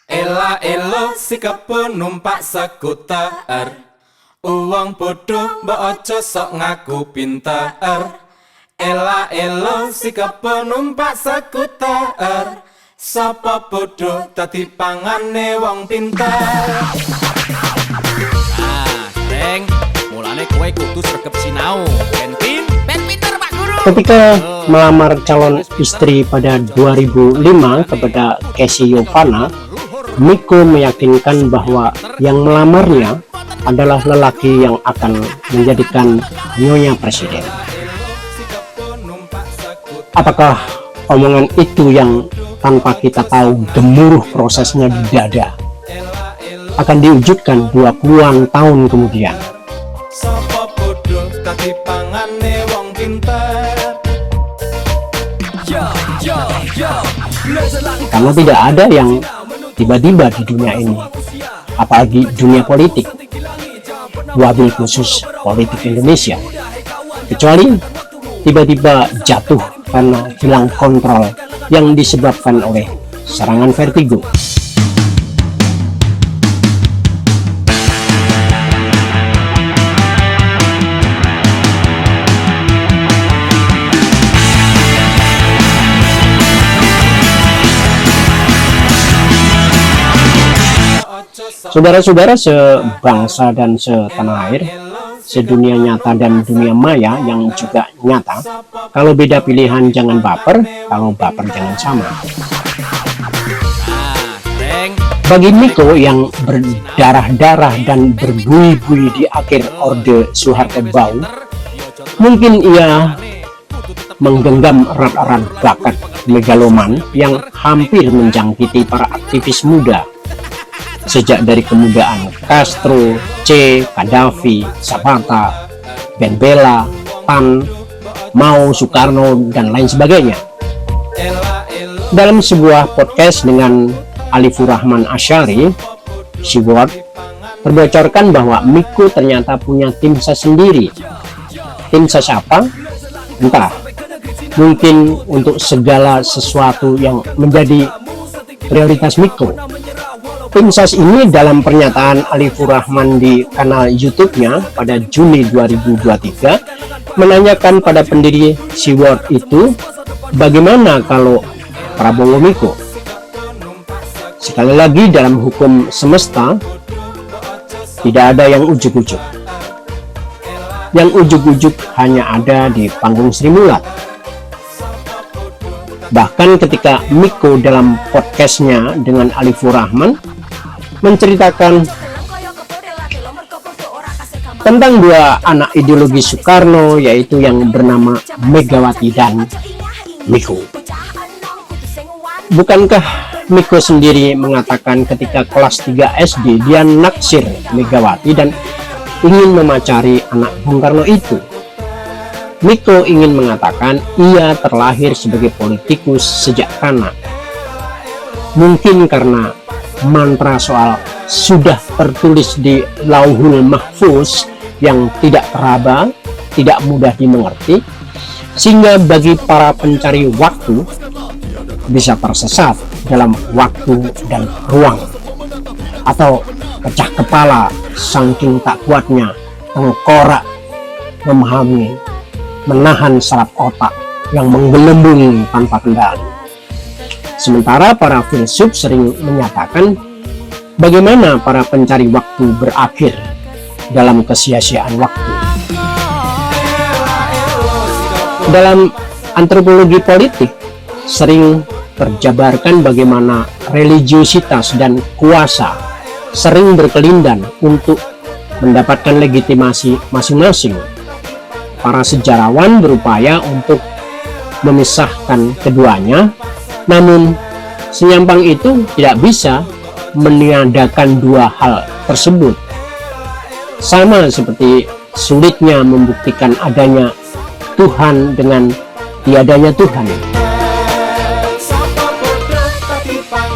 Ela elo si numpak skuter. Uang bodoh mbok ojo sok ngaku pinter. Ela elo si numpak skuter. Sapa bodoh dadi pangane wong pinter. Deng, mulane kowe kudu sregep sinau. Ben pinter Pak Guru. Ketika melamar calon istri pada 2005 kepada Casey Yovana, Miko meyakinkan bahwa yang melamarnya adalah lelaki yang akan menjadikan nyonya presiden. Apakah omongan itu yang tanpa kita tahu gemuruh prosesnya di dada akan diwujudkan 20-an tahun kemudian? Karena tidak ada yang tiba-tiba di dunia ini, apalagi dunia politik, wabil khusus politik Indonesia, kecuali tiba-tiba jatuh karena hilang kontrol yang disebabkan oleh serangan vertigo. Saudara-saudara sebangsa dan setanah air, sedunia nyata dan dunia maya yang juga nyata, kalau beda pilihan jangan baper, kalau baper jangan sama. Bagi Miko yang berdarah-darah dan berbuih-buih di akhir Orde Soeharto Bau, mungkin ia menggenggam erat-erat bakat megaloman yang hampir menjangkiti para aktivis muda. Sejak dari kemudaan Castro, Che, Gaddafi, Zapata, Ben Bella, Tan, Mao, Soekarno, dan lain sebagainya. Dalam sebuah podcast dengan Alifur Rahman Asyari, Seaworld terbocorkan bahwa Miko ternyata punya tim ses sendiri. Tim ses apa? Entah. Mungkin untuk segala sesuatu yang menjadi prioritas Miko. Tim ses ini dalam pernyataan Alifur Rahman di kanal YouTube-nya pada Juni 2023 menanyakan pada pendiri Seaworld itu, bagaimana kalau Prabowo Miko? Sekali lagi, dalam hukum semesta tidak ada yang ujuk-ujuk. Yang ujuk-ujuk hanya ada di panggung Sri Mulat. Bahkan ketika Miko dalam podcastnya dengan Alifur Rahman menceritakan tentang dua anak ideologi Soekarno, yaitu yang bernama Megawati dan Miko. Bukankah Miko sendiri mengatakan ketika kelas 3 SD dia naksir Megawati dan ingin memacari anak Bung Karno itu? Miko ingin mengatakan ia terlahir sebagai politikus sejak kanak. Mungkin karena mantra soal sudah tertulis di Lauhul Mahfuz yang tidak teraba, tidak mudah dimengerti, sehingga bagi para pencari waktu bisa tersesat dalam waktu dan ruang, atau pecah kepala saking tak kuatnya tengkorak memahami, menahan saraf otak yang menggelembung tanpa kendali. Sementara para filsuf sering menyatakan bagaimana para pencari waktu berakhir dalam kesia-siaan waktu. Dalam antropologi politik sering terjabarkan bagaimana religiositas dan kuasa sering berkelindan untuk mendapatkan legitimasi masing-masing. Para sejarawan berupaya untuk memisahkan keduanya, namun senyampang itu tidak bisa meniadakan dua hal tersebut. Sama seperti sulitnya membuktikan adanya Tuhan dengan tiadanya Tuhan.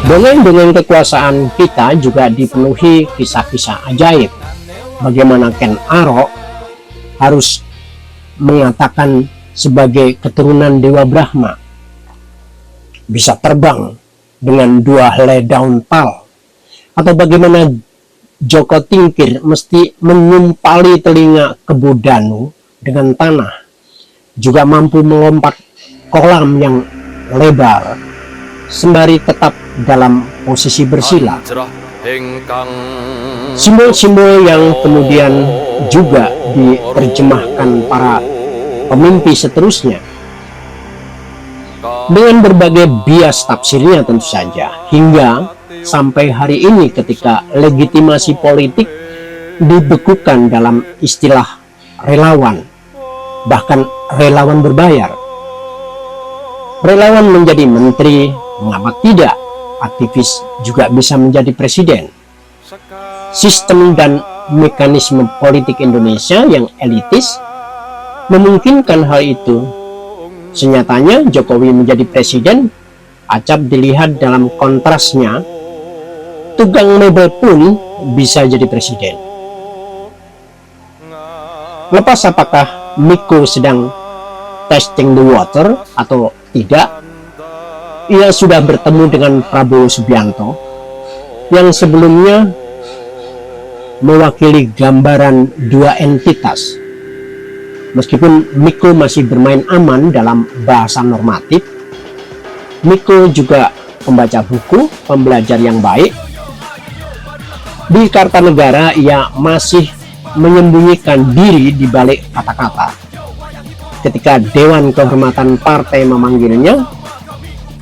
Dongeng-dongeng kekuasaan kita juga dipenuhi kisah-kisah ajaib. Bagaimana Ken Arok harus mengatakan sebagai keturunan Dewa Brahma bisa terbang dengan 2 helai daun pal Atau bagaimana Joko Tingkir mesti menyumpali telinga Kebo Danu dengan tanah, juga mampu melompat kolam yang lebar sembari tetap dalam posisi bersila. Simbol-simbol yang kemudian juga diterjemahkan para pemimpi seterusnya dengan berbagai bias tafsirnya tentu saja, hingga sampai hari ini ketika legitimasi politik dibekukan dalam istilah relawan, bahkan relawan berbayar. Relawan menjadi menteri, mengapa tidak? Aktivis juga bisa menjadi presiden. Sistem dan mekanisme politik Indonesia yang elitis memungkinkan hal itu. Senyatanya Jokowi menjadi presiden acap dilihat dalam kontrasnya. Tukang mebel pun bisa jadi presiden. Lepas apakah Miko sedang testing the water atau tidak, ia sudah bertemu dengan Prabowo Subianto yang sebelumnya mewakili gambaran dua entitas. Meskipun Miko masih bermain aman dalam bahasa normatif, Miko juga pembaca buku, pembelajar yang baik. Di Kartanegara ia masih menyembunyikan diri di balik kata-kata. Ketika Dewan Kehormatan Partai memanggilnya,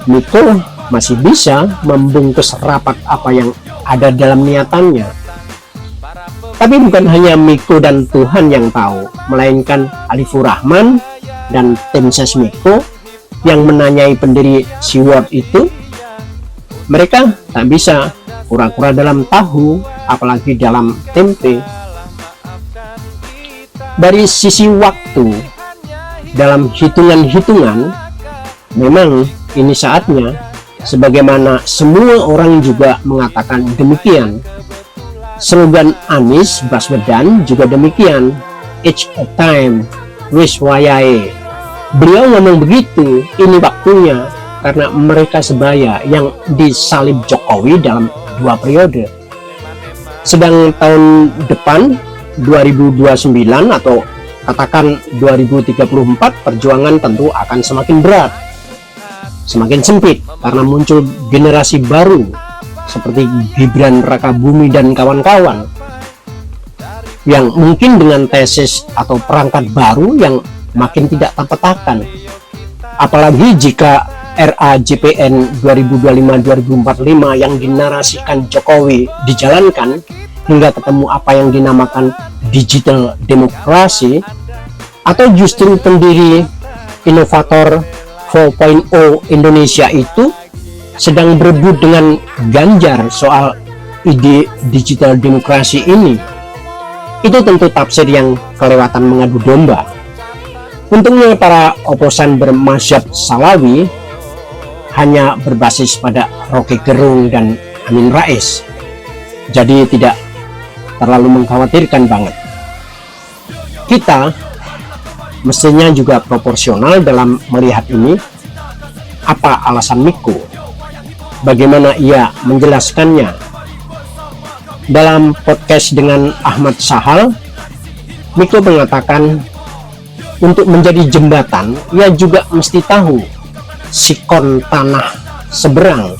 Miko masih bisa membungkus rapat apa yang ada dalam niatannya. Tapi bukan hanya Miko dan Tuhan yang tahu, melainkan Alifur Rahman dan tim ses Miko yang menanyai pendiri SeaWorld itu. Mereka tak bisa kura-kura dalam tahu, apalagi dalam tempe. Dari sisi waktu, dalam hitungan-hitungan, memang ini saatnya, sebagaimana semua orang juga mengatakan demikian. Slogan Anies Baswedan juga demikian, each a time, wis wayahe. Beliau ngomong begitu, ini waktunya, karena mereka sebaya yang disalib Jokowi dalam 2 periode. Sedang tahun depan 2029 atau katakan 2034, perjuangan tentu akan semakin berat, semakin sempit, karena muncul generasi baru seperti Gibran Rakabumi dan kawan-kawan yang mungkin dengan tesis atau perangkat baru yang makin tidak terpetakan. Apalagi jika RAJPN 2025-2045 yang dinarasikan Jokowi dijalankan hingga ketemu apa yang dinamakan digital demokrasi, atau justru pendiri inovator 4.0 Indonesia itu sedang berebut dengan Ganjar soal ide digital demokrasi ini. Itu tentu tafsir yang kelewatan mengadu domba. Untungnya para oposan bermazhab Salafi hanya berbasis pada Rocky Gerung dan Amin Rais, jadi tidak terlalu mengkhawatirkan banget. Kita mestinya juga proporsional dalam melihat ini. Apa alasan Miko? Bagaimana ia menjelaskannya? Dalam podcast dengan Ahmad Sahal, Miko mengatakan untuk menjadi jembatan, ia juga mesti tahu sikon tanah seberang.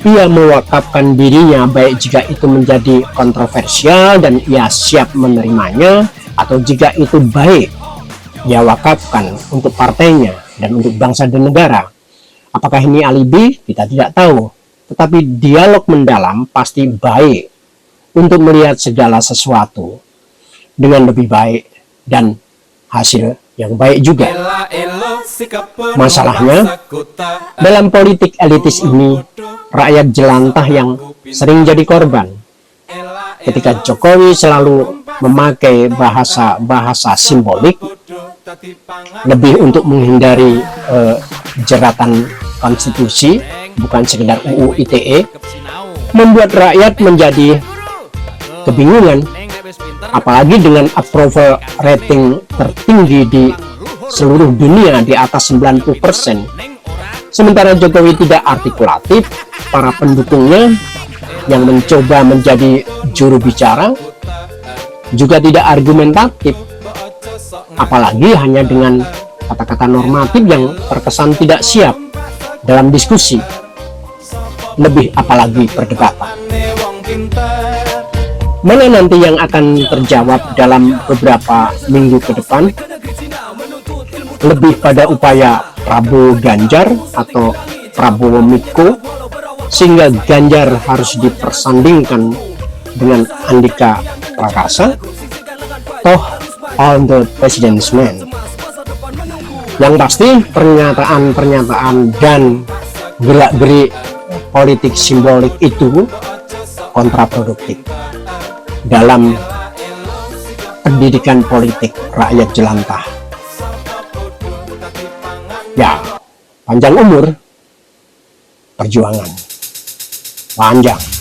Ia mewakafkan dirinya baik jika itu menjadi kontroversial dan ia siap menerimanya, atau jika itu baik, ia wakafkan untuk partainya dan untuk bangsa dan negara. Apakah ini alibi? Kita tidak tahu. Tetapi dialog mendalam pasti baik untuk melihat segala sesuatu dengan lebih baik dan hasil yang baik juga. Masalahnya, dalam politik elitis ini, rakyat jelantah yang sering jadi korban. Ketika Jokowi selalu memakai bahasa-bahasa simbolik, lebih untuk menghindari jeratan konstitusi, bukan sekedar UU ITE, membuat rakyat menjadi kebingungan. Apalagi dengan approval rating tertinggi di seluruh dunia di atas 90%. Sementara Jokowi tidak artikulatif, para pendukungnya yang mencoba menjadi juru bicara juga tidak argumentatif, apalagi hanya dengan kata-kata normatif yang terkesan tidak siap dalam diskusi, lebih apalagi perdebatan. Mana nanti yang akan terjawab dalam beberapa minggu ke depan? Lebih pada upaya Prabowo Ganjar atau Prabowo Miko, sehingga Ganjar harus dipersandingkan dengan Andika Prakasa, toh all the president's man. Yang pasti pernyataan-pernyataan dan gerak-gerik politik simbolik itu kontraproduktif dalam pendidikan politik rakyat jelantah. Ya, panjang umur, perjuangan panjang.